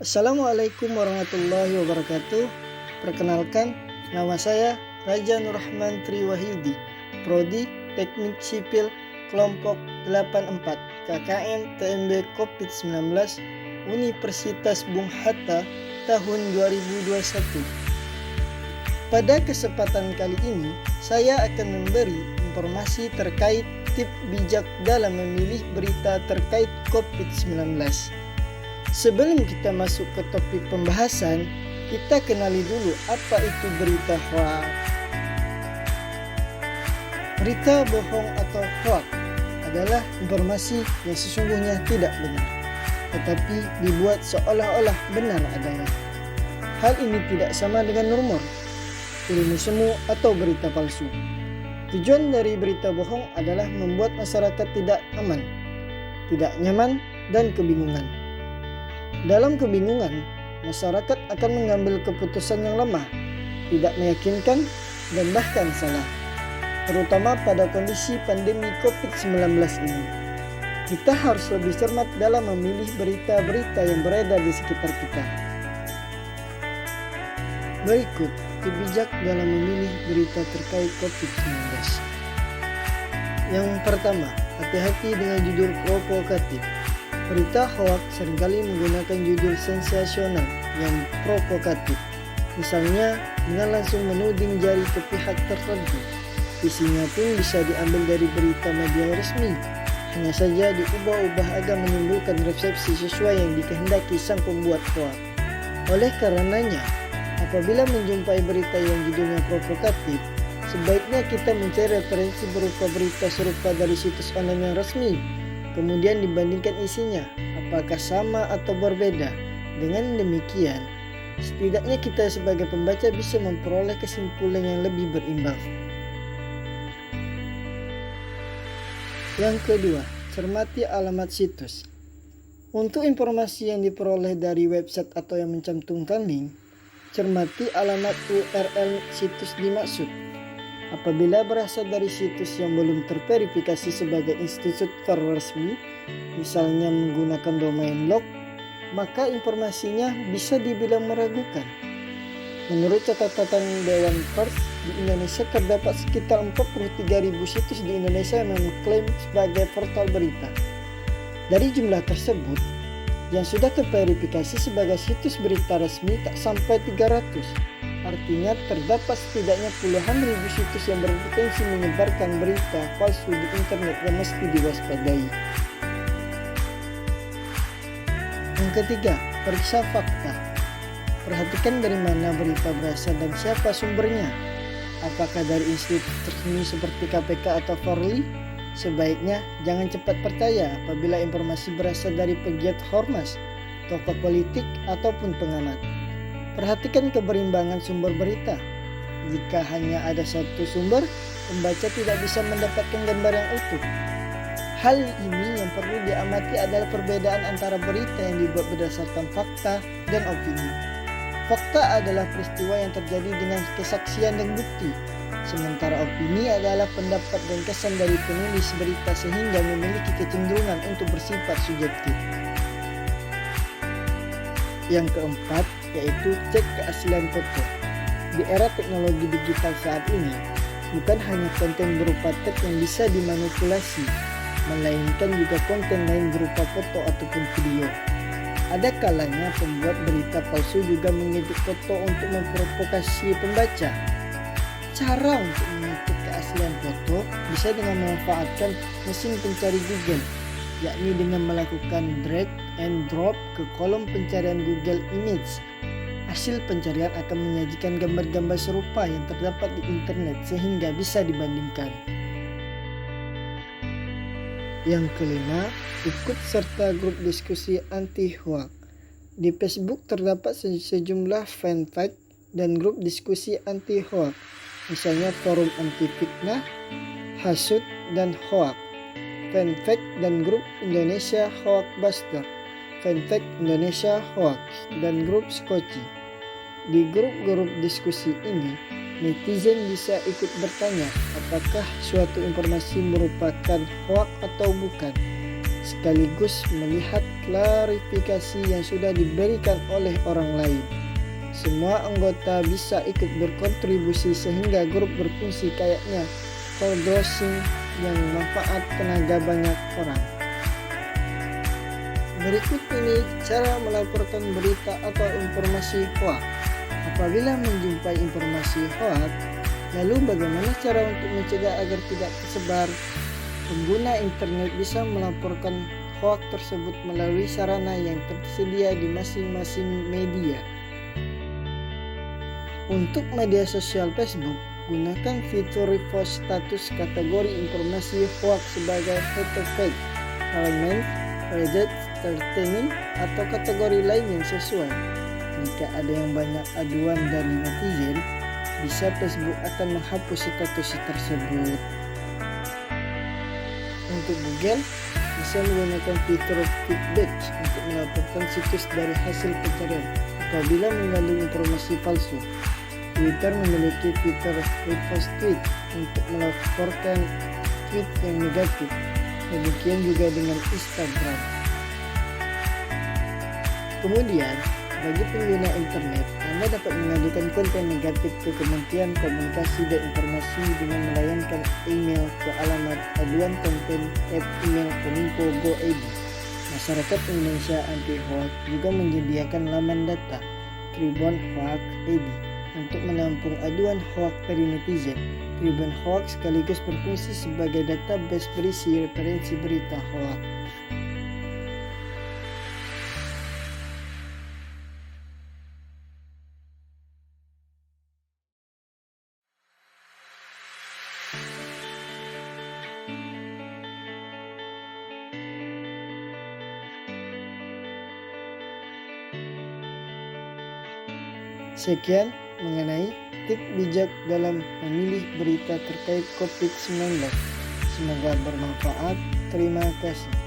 Assalamualaikum warahmatullahi wabarakatuh. Perkenalkan, nama saya Raja Nurrahman Triwahyudi, Prodi Teknik Sipil Kelompok 84 KKN TMB COVID-19 Universitas Bung Hatta tahun 2021. Pada kesempatan kali ini, saya akan memberi informasi terkait tips bijak dalam memilih berita terkait COVID-19. Sebelum kita masuk ke topik pembahasan, kita kenali dulu apa itu berita hoax. Berita bohong atau hoax adalah informasi yang sesungguhnya tidak benar, tetapi dibuat seolah-olah benar adanya. Hal ini tidak sama dengan rumor, ilmu semu atau berita palsu. Tujuan dari berita bohong adalah membuat masyarakat tidak aman, tidak nyaman, dan kebingungan. Dalam kebingungan, masyarakat akan mengambil keputusan yang lemah, tidak meyakinkan, dan bahkan salah. Terutama pada kondisi pandemi COVID-19 ini. Kita harus lebih cermat dalam memilih berita-berita yang beredar di sekitar kita. Berikut tips bijak dalam memilih berita terkait COVID-19. Yang pertama, hati-hati dengan judul provokatif. Berita hoax seringkali menggunakan judul sensasional yang provokatif. Misalnya, dengan langsung menuding jari ke pihak tertentu. Isinya pun bisa diambil dari berita media resmi. Hanya saja diubah-ubah agar menimbulkan resepsi sesuai yang dikehendaki sang pembuat hoax. Oleh karenanya, apabila menjumpai berita yang judulnya provokatif, sebaiknya kita mencari referensi berupa berita serupa dari situs online yang resmi. Kemudian dibandingkan isinya, apakah sama atau berbeda. Dengan demikian, setidaknya kita sebagai pembaca bisa memperoleh kesimpulan yang lebih berimbang. Yang kedua, cermati alamat situs. Untuk informasi yang diperoleh dari website atau yang mencantumkan link, cermati alamat URL situs dimaksud. Apabila berasal dari situs yang belum terverifikasi sebagai institusi resmi, misalnya menggunakan domain blog, maka informasinya bisa dibilang meragukan. Menurut catatan Dewan Pers, di Indonesia terdapat sekitar 43.000 situs di Indonesia yang mengklaim sebagai portal berita. Dari jumlah tersebut, yang sudah terverifikasi sebagai situs berita resmi tak sampai 300. Artinya terdapat setidaknya puluhan ribu situs yang berpotensi menyebarkan berita palsu di internet yang mesti diwaspadai. Yang ketiga, periksa fakta. Perhatikan dari mana berita berasal dan siapa sumbernya. Apakah dari institusi resmi seperti KPK atau Polri? Sebaiknya jangan cepat percaya apabila informasi berasal dari pegiat ormas, tokoh politik, ataupun pengamat. Perhatikan keberimbangan sumber berita. Jika hanya ada satu sumber, pembaca tidak bisa mendapatkan gambar yang utuh. Hal ini yang perlu diamati adalah perbedaan antara berita yang dibuat berdasarkan fakta dan opini. Fakta adalah peristiwa yang terjadi dengan kesaksian dan bukti, sementara opini adalah pendapat dan kesan dari penulis berita sehingga memiliki kecenderungan untuk bersifat subjektif. Yang keempat, yaitu cek keaslian foto. Di era teknologi digital saat ini, bukan hanya konten berupa teks yang bisa dimanipulasi, melainkan juga konten lain berupa foto ataupun video. Ada kalanya pembuat berita palsu juga mengedit foto untuk memprovokasi pembaca. Cara untuk mengecek keaslian foto bisa dengan memanfaatkan mesin pencari Google, yakni dengan melakukan drag and drop ke kolom pencarian Google Image. Hasil pencarian akan menyajikan gambar-gambar serupa yang terdapat di internet sehingga bisa dibandingkan. Yang kelima, ikut serta grup diskusi anti-hoax. Di Facebook terdapat sejumlah fanpage dan grup diskusi anti-hoax, misalnya forum anti-fitnah, hasut, dan hoax. Fanpage dan grup Indonesia Hoax Buster, fanpage Indonesia Hoax, dan grup Skoci. Di grup-grup diskusi ini, netizen bisa ikut bertanya apakah suatu informasi merupakan hoax atau bukan. sekaligus melihat klarifikasi yang sudah diberikan oleh orang lain. Semua anggota bisa ikut berkontribusi sehingga grup berfungsi kayaknya crowdsourcing yang manfaat tenaga banyak orang. Berikut ini cara melaporkan berita atau informasi hoax. Apabila menjumpai informasi hoax, lalu bagaimana cara untuk mencegah agar tidak tersebar? Pengguna internet bisa melaporkan hoax tersebut melalui sarana yang tersedia di masing-masing media. Untuk media sosial Facebook, gunakan fitur repost status kategori informasi hoax sebagai #fake, element, Reddit, entertainment, atau kategori lain yang sesuai. Jika ada yang banyak aduan dari netizen, bisa Facebook akan menghapus status tersebut. Untuk Google, bisa menggunakan fitur feedback untuk melaporkan situs dari hasil pencarian apabila mengandung informasi palsu. Twitter memiliki fitur repost tweet untuk melaporkan tweet yang negatif. Demikian juga dengan Instagram. Kemudian, bagi pengguna internet, Anda dapat mengajukan konten negatif ke Kementerian Komunikasi dan Informasi dengan melayangkan email ke alamat aduankonten@email.kominfo.go.id. Masyarakat Indonesia Anti Hoax juga menyediakan laman data Tribun Hoax.id untuk menampung aduan hoax dari netizen. Tribun Hoax sekaligus berfungsi sebagai database berisi referensi berita hoax. Sekian mengenai tips bijak dalam memilih berita terkait COVID-19. Semoga bermanfaat. Terima kasih.